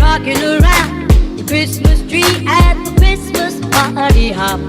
rocking around the Christmas tree at the Christmas party hop.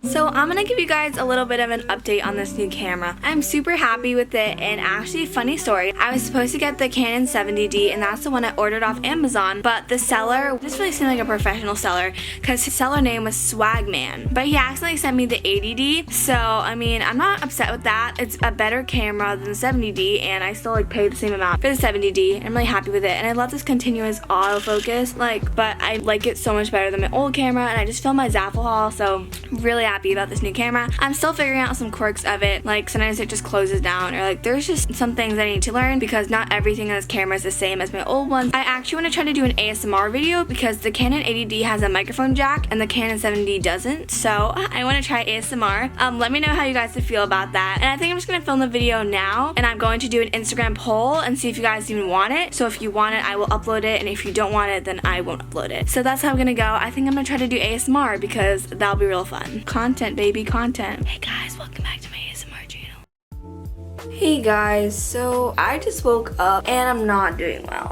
So I'm gonna give you guys a little bit of an update on this new camera. I'm super happy with it, and actually, funny story, I was supposed to get the Canon 70D, and that's the one I ordered off Amazon, but the seller just really seemed like a professional seller because his seller name was Swagman, but he accidentally sent me the 80D. So I mean, I'm not upset with that. It's a better camera than the 70D, and I still like paid the same amount for the 70D. I'm really happy with it, and I love this continuous autofocus, but I like it so much better than my old camera, and I just filmed my Zaffle haul, so really happy about this new camera. I'm still figuring out some quirks of it, like sometimes it just closes down, or like there's just some things I need to learn because not everything in this camera is the same as my old ones. I actually want to try to do an ASMR video because the Canon 80D has a microphone jack and the Canon 70D doesn't, so I want to try ASMR. Let me know how you guys feel about that, and I think I'm just going to film the video now, and I'm going to do an Instagram poll and see if you guys even want it. So if you want it, I will upload it, and if you don't want it, then I won't upload it. So that's how I'm gonna go. I think I'm gonna try to do ASMR because that'll be real fun. Content, baby, content. Hey guys, welcome back to my ASMR channel. Hey guys, so I just woke up and I'm not doing well.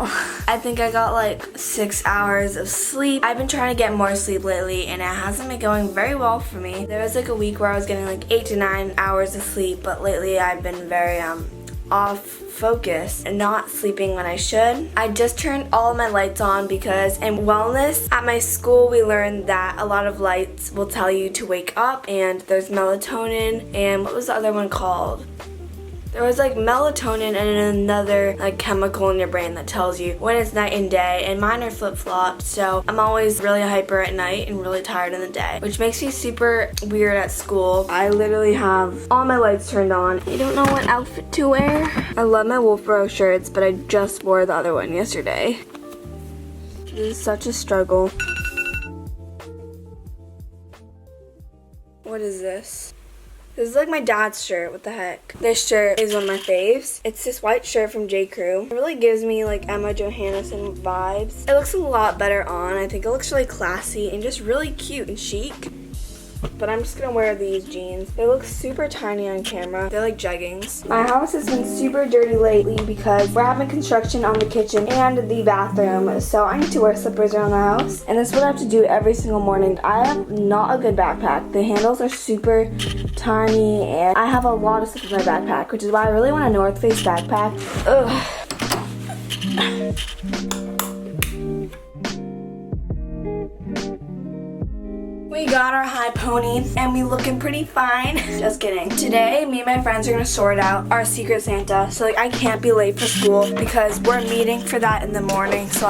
I think I got like 6 hours of sleep. I've been trying to get more sleep lately and it hasn't been going very well for me. There was like a week where I was getting like 8 to 9 hours of sleep, but lately I've been very off focus and not sleeping when I should. I just turned all of my lights on because in wellness at my school we learned that a lot of lights will tell you to wake up, and there's melatonin and what was the other one called? There was like melatonin and another like chemical in your brain that tells you when it's night and day, and mine are flip-flopped, so I'm always really hyper at night and really tired in the day, which makes me super weird at school. I literally have all my lights turned on. I don't know what outfit to wear. I love my Wolfboro shirts, but I just wore the other one yesterday. This is such a struggle. What is this? This is like my dad's shirt. What the heck? This shirt is one of my faves. It's this white shirt from J. Crew. It really gives me like Emma Johansson vibes. It looks a lot better on. I think it looks really classy and just really cute and chic. But I'm just gonna wear these jeans. They look super tiny on camera. They're like jeggings. My house has been super dirty lately because we're having construction on the kitchen and the bathroom, so I need to wear slippers around the house, and that's what I have to do every single morning. I have not a good backpack. The handles are super tiny and I have a lot of stuff in my backpack, which is why I really want a North Face backpack. Ugh. We got our high pony and we looking pretty fine. Just kidding. Today, me and my friends are gonna sort out our Secret Santa. So like I can't be late for school because we're meeting for that in the morning. So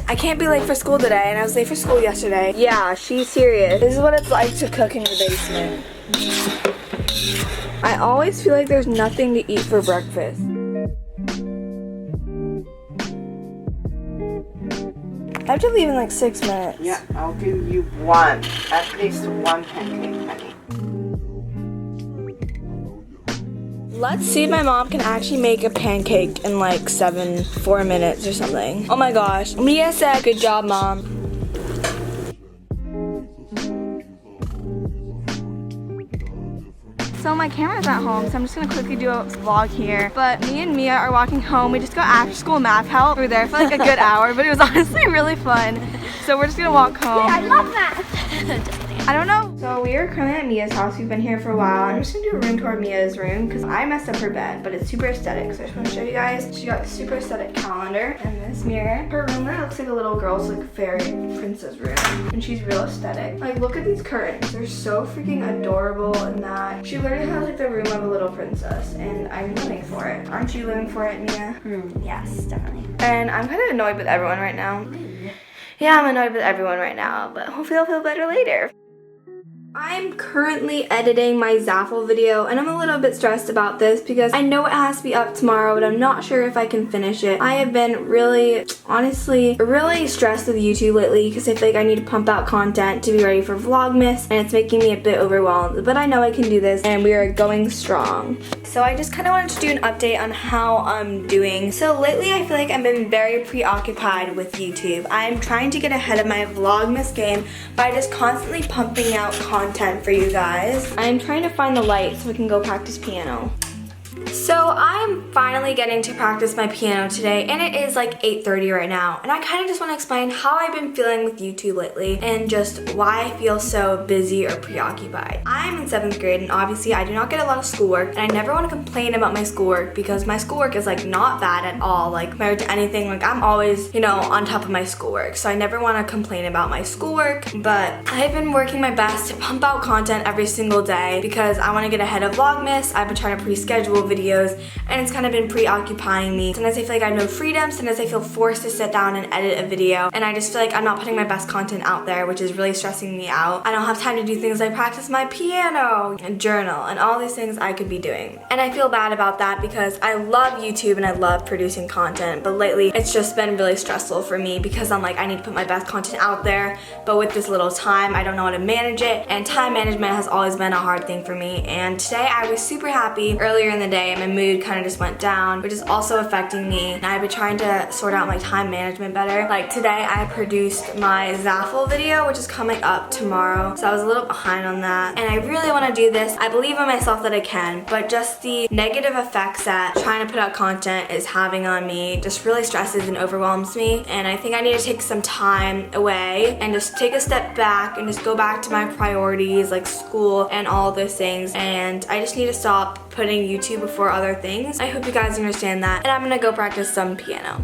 I can't be late for school today, and I was late for school yesterday. Yeah, she's serious. This is what it's like to cook in your basement. I always feel like there's nothing to eat for breakfast. I have to leave in like 6 minutes. Yeah, I'll give you one. At least one pancake, honey. Let's see if my mom can actually make a pancake in like 4 minutes or something. Oh my gosh. Mia said, good job, Mom. So my camera's at home, so I'm just gonna quickly do a vlog here. But me and Mia are walking home. We just got after school math help. We were there for like a good hour, but it was honestly really fun. So we're just gonna walk home. Yeah, I love math. I don't know. So we are currently at Mia's house. We've been here for a while. I'm just gonna do a room tour of Mia's room because I messed up her bed, but it's super aesthetic. So I just want to show you guys. She got a super aesthetic calendar and this mirror. Her room there looks like a little girl's like fairy princess room, and she's real aesthetic. Like look at these curtains. They're so freaking adorable, and that she literally has like the room of a little princess, and I'm living for it. Aren't you living for it, Mia? Yes, definitely. And I'm kind of annoyed with everyone right now. Yeah, I'm annoyed with everyone right now, but hopefully I'll feel better later. I'm currently editing my Zaffle video, and I'm a little bit stressed about this because I know it has to be up tomorrow, but I'm not sure if I can finish it. I have been really, honestly, really stressed with YouTube lately because I feel like I need to pump out content to be ready for Vlogmas, and it's making me a bit overwhelmed, but I know I can do this, and we are going strong. So I just kind of wanted to do an update on how I'm doing. So lately I feel like I've been very preoccupied with YouTube. I'm trying to get ahead of my Vlogmas game by just constantly pumping out content for you guys. I'm trying to find the light so we can go practice piano. So I'm finally getting to practice my piano today, and it is like 8:30 right now, and I kind of just want to explain how I've been feeling with YouTube lately and just why I feel so busy or preoccupied. I'm in 7th grade, and obviously I do not get a lot of schoolwork, and I never want to complain about my schoolwork because my schoolwork is like not bad at all, like compared to anything. Like I'm always, on top of my schoolwork, so I never want to complain about my schoolwork. But I've been working my best to pump out content every single day because I want to get ahead of Vlogmas. I've been trying to pre-schedule videos, and it's kind of been preoccupying me. Sometimes I feel like I have no freedom, sometimes I feel forced to sit down and edit a video, and I just feel like I'm not putting my best content out there, which is really stressing me out. I don't have time to do things like practice my piano and journal and all these things I could be doing. And I feel bad about that because I love YouTube and I love producing content, but lately it's just been really stressful for me because I'm like, I need to put my best content out there, but with this little time, I don't know how to manage it, and time management has always been a hard thing for me. And today I was super happy. Earlier in the day, my mood kind of just went down, which is also affecting me. And I've been trying to sort out my time management better. Like today, I produced my Zaffle video, which is coming up tomorrow. So I was a little behind on that. And I really want to do this. I believe in myself that I can, but just the negative effects that trying to put out content is having on me just really stresses and overwhelms me. And I think I need to take some time away and just take a step back and just go back to my priorities like school and all those things. And I just need to stop putting YouTube before other things. I hope you guys understand that. And I'm gonna go practice some piano.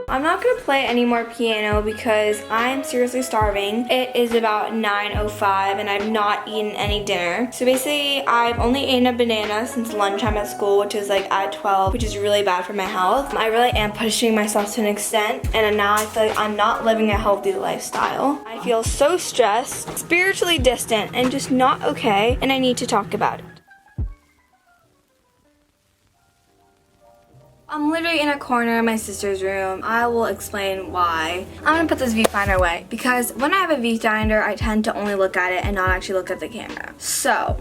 I'm not gonna play any more piano because I'm seriously starving. It is about 9:05 and I've not eaten any dinner. So basically, I've only eaten a banana since lunchtime at school, which is like at 12, which is really bad for my health. I really am pushing myself to an extent, and now I feel like I'm not living a healthy lifestyle. I feel so stressed, spiritually distant, and just not okay, and I need to talk about it. I'm literally in a corner of my sister's room. I will explain why. I'm gonna put this viewfinder away because when I have a viewfinder, I tend to only look at it and not actually look at the camera. So,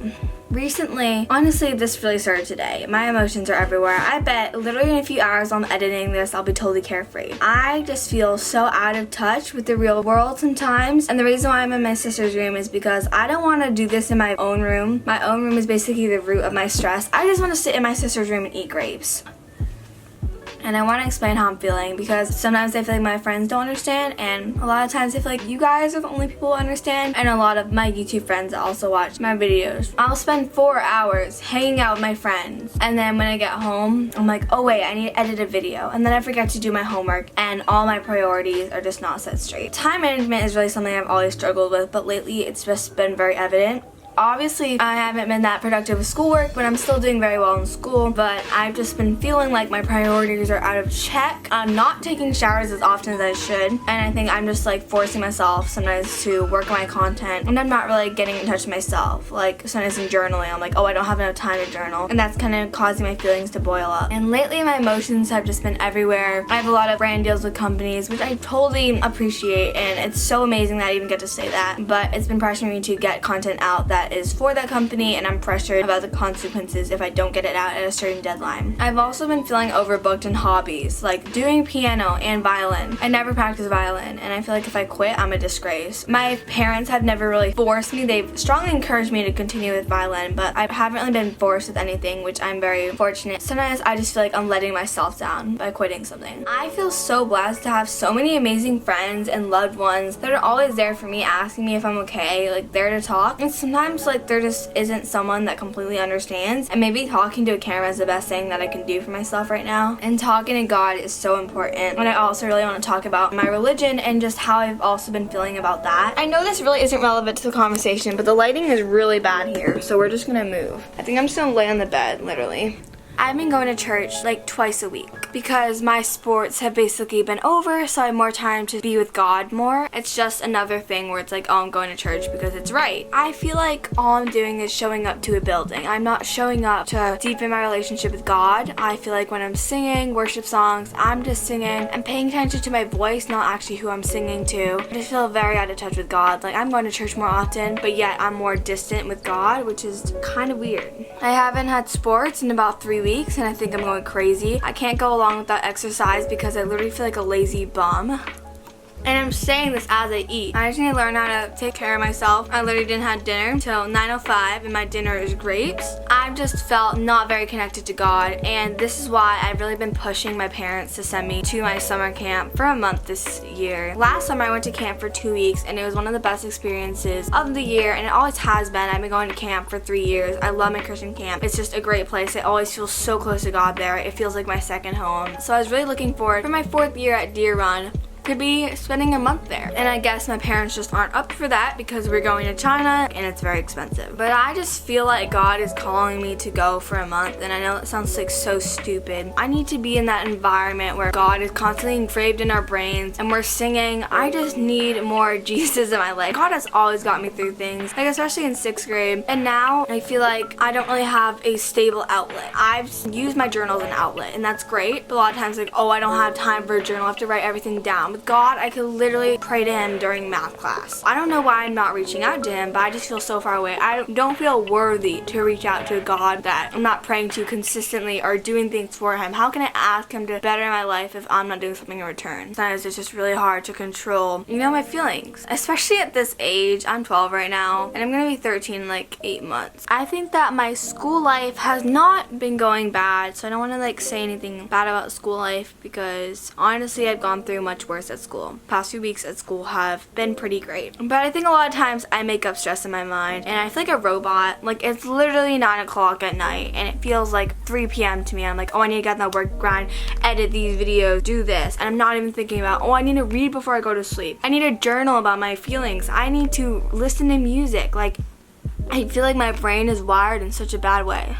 recently, honestly, this really started today. My emotions are everywhere. I bet literally in a few hours I'm editing this, I'll be totally carefree. I just feel so out of touch with the real world sometimes. And the reason why I'm in my sister's room is because I don't want to do this in my own room. My own room is basically the root of my stress. I just want to sit in my sister's room and eat grapes. And I want to explain how I'm feeling because sometimes I feel like my friends don't understand, and a lot of times I feel like you guys are the only people who understand, and a lot of my YouTube friends that also watch my videos. I'll spend 4 hours hanging out with my friends, and then when I get home, I'm like, oh wait, I need to edit a video, and then I forget to do my homework, and all my priorities are just not set straight. Time management is really something I've always struggled with, but lately it's just been very evident. Obviously, I haven't been that productive with schoolwork, but I'm still doing very well in school. But I've just been feeling like my priorities are out of check. I'm not taking showers as often as I should, and I think I'm just like forcing myself sometimes to work on my content, and I'm not really getting in touch with myself. Like sometimes in journaling, I'm like, oh, I don't have enough time to journal, and that's kind of causing my feelings to boil up. And lately, my emotions have just been everywhere. I have a lot of brand deals with companies, which I totally appreciate, and it's so amazing that I even get to say that. But it's been pressuring me to get content out that is for that company, and I'm pressured about the consequences if I don't get it out at a certain deadline. I've also been feeling overbooked in hobbies, like doing piano and violin. I never practice violin, and I feel like if I quit, I'm a disgrace. My parents have never really forced me. They've strongly encouraged me to continue with violin, but I haven't really been forced with anything, which I'm very fortunate. Sometimes I just feel like I'm letting myself down by quitting something. I feel so blessed to have so many amazing friends and loved ones that are always there for me, asking me if I'm okay, like there to talk. And sometimes like there just isn't someone that completely understands, and maybe talking to a camera is the best thing that I can do for myself right now. And talking to God is so important. And I also really want to talk about my religion and just how I've also been feeling about that. I know this really isn't relevant to the conversation, but the lighting is really bad here, so we're just gonna move. I think I'm just gonna lay on the bed, literally. I've been going to church like twice a week because my sports have basically been over, so I have more time to be with God more. It's just another thing where it's like, oh, I'm going to church because it's right. I feel like all I'm doing is showing up to a building. I'm not showing up to deepen my relationship with God. I feel like when I'm singing worship songs, I'm just singing and paying attention to my voice, not actually who I'm singing to. I just feel very out of touch with God. Like I'm going to church more often, but yet I'm more distant with God, which is kind of weird. I haven't had sports in about 3 weeks, and I think I'm going crazy. I can't go along with that exercise because I literally feel like a lazy bum. And I'm saying this as I eat. I just need to learn how to take care of myself. I literally didn't have dinner until 9:05 and my dinner is grapes. I've just felt not very connected to God, and this is why I've really been pushing my parents to send me to my summer camp for a month this year. Last summer I went to camp for 2 weeks and it was one of the best experiences of the year, and it always has been. I've been going to camp for 3 years. I love my Christian camp. It's just a great place. I always feel so close to God there. It feels like my second home. So I was really looking forward for my 4th year at Deer Run could be spending a month there. And I guess my parents just aren't up for that because we're going to China and it's very expensive. But I just feel like God is calling me to go for a month, and I know it sounds like so stupid. I need to be in that environment where God is constantly engraved in our brains and we're singing. I just need more Jesus in my life. God has always got me through things, like especially in 6th grade. And now I feel like I don't really have a stable outlet. I've used my journal as an outlet and that's great, but a lot of times like, oh, I don't have time for a journal. I have to write everything down. With God, I could literally pray to him during math class. I don't know why I'm not reaching out to him, but I just feel so far away. I don't feel worthy to reach out to a God that I'm not praying to consistently or doing things for him. How can I ask him to better my life if I'm not doing something in return? Sometimes it's just really hard to control, my feelings. Especially at this age. I'm 12 right now, and I'm gonna be 13 in like 8 months. I think that my school life has not been going bad, so I don't want to like say anything bad about school life because honestly I've gone through much worse at school. Past few weeks at school have been pretty great. But I think a lot of times I make up stress in my mind and I feel like a robot. Like it's literally 9 o'clock at night and it feels like 3 p.m. to me. I'm like, oh, I need to get in that work grind, edit these videos, do this. And I'm not even thinking about, oh, I need to read before I go to sleep. I need to journal about my feelings. I need to listen to music. Like, I feel like my brain is wired in such a bad way.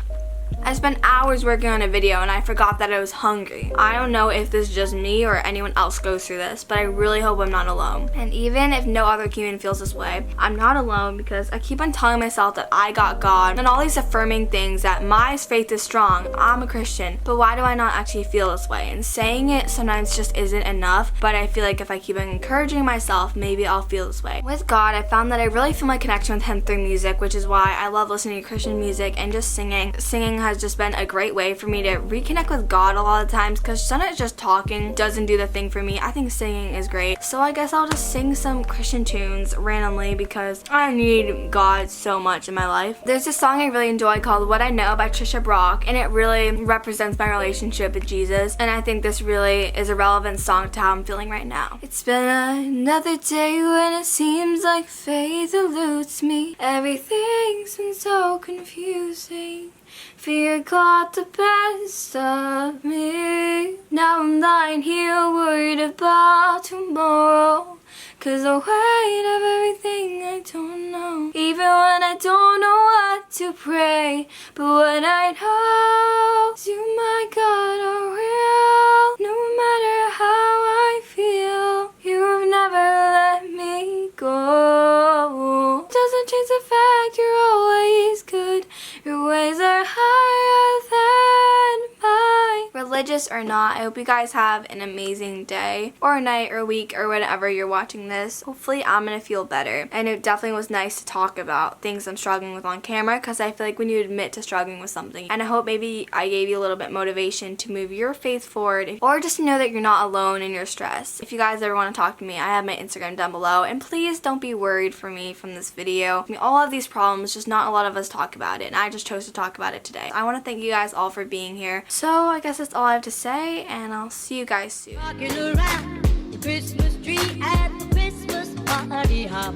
I spent hours working on a video and I forgot that I was hungry. I don't know if this is just me or anyone else goes through this, but I really hope I'm not alone. And even if no other human feels this way, I'm not alone because I keep on telling myself that I got God and all these affirming things that my faith is strong, I'm a Christian, but why do I not actually feel this way? And saying it sometimes just isn't enough, but I feel like if I keep encouraging myself, maybe I'll feel this way. With God, I found that I really feel my connection with him through music, which is why I love listening to Christian music and just singing. Singing has just been a great way for me to reconnect with God a lot of times because sometimes just talking doesn't do the thing for me. I think singing is great. So I guess I'll just sing some Christian tunes randomly because I need God so much in my life. There's this song I really enjoy called What I Know by Trisha Brock, and it really represents my relationship with Jesus, and I think this really is a relevant song to how I'm feeling right now. It's been another day when it seems like faith eludes me. Everything's been so confusing. Fear got the best of me. Now I'm lying here worried about tomorrow, 'cause the weight of everything I don't know. Even when I don't know what to pray, but what I know is you, my God, are real. No matter how I feel, you've never let me go. Doesn't change the fact you're always good. Your ways are higher than mine. Religious or not, I hope you guys have an amazing day or night or week or whenever you're watching this. Hopefully I'm gonna feel better. And it definitely was nice to talk about things I'm struggling with on camera, because I feel like when you admit to struggling with something, and I hope maybe I gave you a little bit motivation to move your faith forward, or just to know that you're not alone in your stress. If you guys ever want to talk to me, I have my Instagram down below, and please don't be worried for me from this video. We all have these problems, just not a lot of us talk about it, and I just chose to talk about it today. I want to thank you guys all for being here. So I guess that's all I have to say, and I'll see you guys soon. Walking around the Christmas tree at the Christmas party hop.